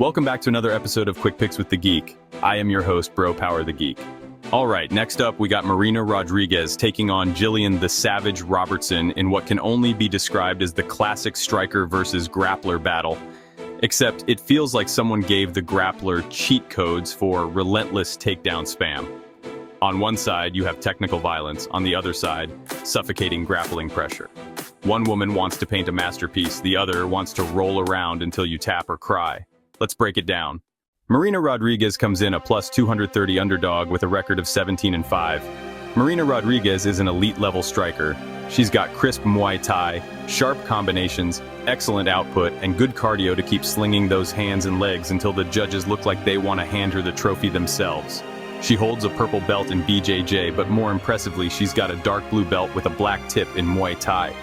Welcome back to another episode of Quick Picks with the Geek. I am your host, Bro Power the Geek. Alright, next up we got Marina Rodriguez taking on Gillian the Savage Robertson in what can only be described as the classic striker versus grappler battle. Except it feels like someone gave the grappler cheat codes for relentless takedown spam. On one side, you have technical violence, on the other side, suffocating grappling pressure. One woman wants to paint a masterpiece, the other wants to roll around until you tap or cry. Let's break it down. Marina Rodriguez comes in a plus 230 underdog with a record of 17-5. Marina Rodriguez is an elite-level striker. She's got crisp Muay Thai, sharp combinations, excellent output, and good cardio to keep slinging those hands and legs until the judges look like they want to hand her the trophy themselves. She holds a purple belt in BJJ, but more impressively, she's got a dark blue belt with a black tip in Muay Thai,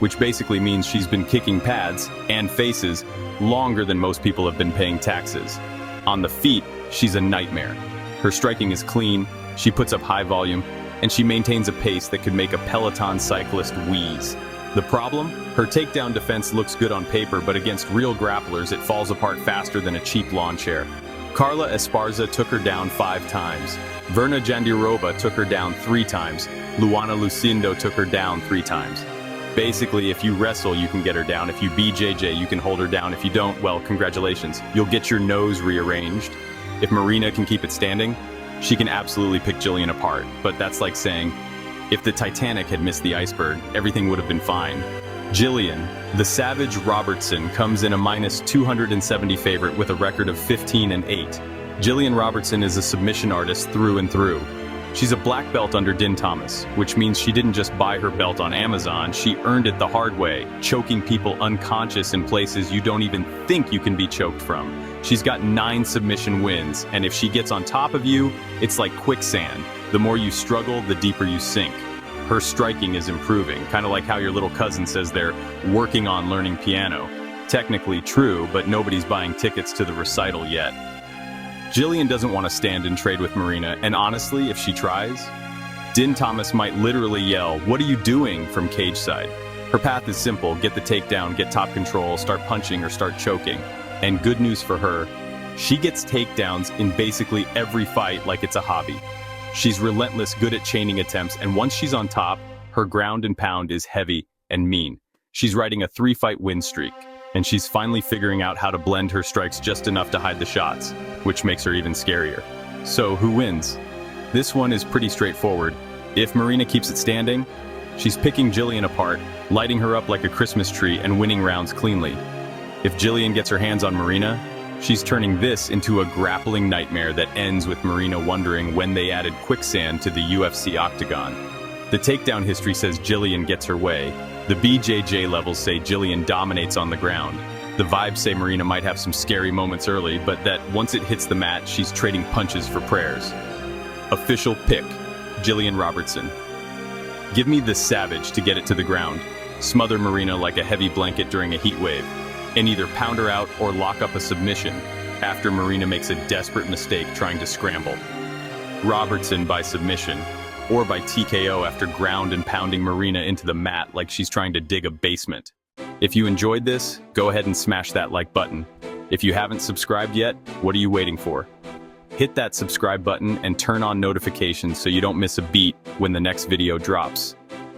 which basically means she's been kicking pads and faces longer than most people have been paying taxes. On the feet, she's a nightmare. Her striking is clean, she puts up high volume, and she maintains a pace that could make a Peloton cyclist wheeze. The problem? Her takedown defense looks good on paper, but against real grapplers, it falls apart faster than a cheap lawn chair. Carla Esparza took her down 5 times. Verna Jandiroba took her down 3 times. Luana Lucindo took her down 3 times. Basically, if you wrestle, you can get her down. If you BJJ, you can hold her down. If you don't, well, congratulations. You'll get your nose rearranged. If Marina can keep it standing, she can absolutely pick Gillian apart. But that's like saying, if the Titanic had missed the iceberg, everything would have been fine. Gillian, the Savage Robertson, comes in a minus 270 favorite with a record of 15-8. Gillian Robertson is a submission artist through and through. She's a black belt under Din Thomas, which means she didn't just buy her belt on Amazon, she earned it the hard way, choking people unconscious in places you don't even think you can be choked from. She's got 9 submission wins, and if she gets on top of you, it's like quicksand. The more you struggle, the deeper you sink. Her striking is improving, kind of like how your little cousin says they're working on learning piano. Technically true, but nobody's buying tickets to the recital yet. Gillian doesn't want to stand and trade with Marina, and honestly, if she tries, Din Thomas might literally yell, "What are you doing?" from cage side. Her path is simple: get the takedown, get top control, start punching or start choking. And good news for her, she gets takedowns in basically every fight like it's a hobby. She's relentless, good at chaining attempts, and once she's on top, her ground and pound is heavy and mean. She's riding a 3-fight win streak, and she's finally figuring out how to blend her strikes just enough to hide the shots, which makes her even scarier. So who wins? This one is pretty straightforward. If Marina keeps it standing, she's picking Gillian apart, lighting her up like a Christmas tree and winning rounds cleanly. If Gillian gets her hands on Marina, she's turning this into a grappling nightmare that ends with Marina wondering when they added quicksand to the UFC octagon. The takedown history says Gillian gets her way. The BJJ levels say Gillian dominates on the ground. The vibes say Marina might have some scary moments early, but that once it hits the mat, she's trading punches for prayers. Official pick, Gillian Robertson. Give me the Savage to get it to the ground. Smother Marina like a heavy blanket during a heat wave, and either pound her out or lock up a submission after Marina makes a desperate mistake trying to scramble. Robertson by submission, or by TKO after ground and pounding Marina into the mat like she's trying to dig a basement. If you enjoyed this, go ahead and smash that like button. If you haven't subscribed yet, what are you waiting for? Hit that subscribe button and turn on notifications so you don't miss a beat when the next video drops.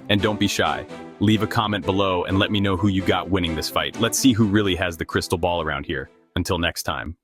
And don't be shy. Leave a comment below and let me know who you got winning this fight. Let's see who really has the crystal ball around here. Until next time.